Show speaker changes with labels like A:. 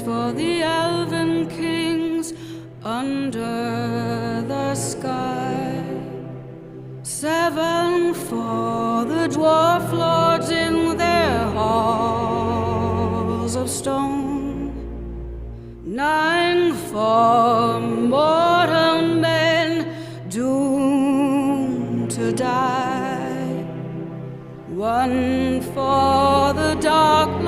A: for the elven kings under the sky, 7 for the dwarf lords in their halls of stone, 9 for mortal men doomed to die, 1 for the dark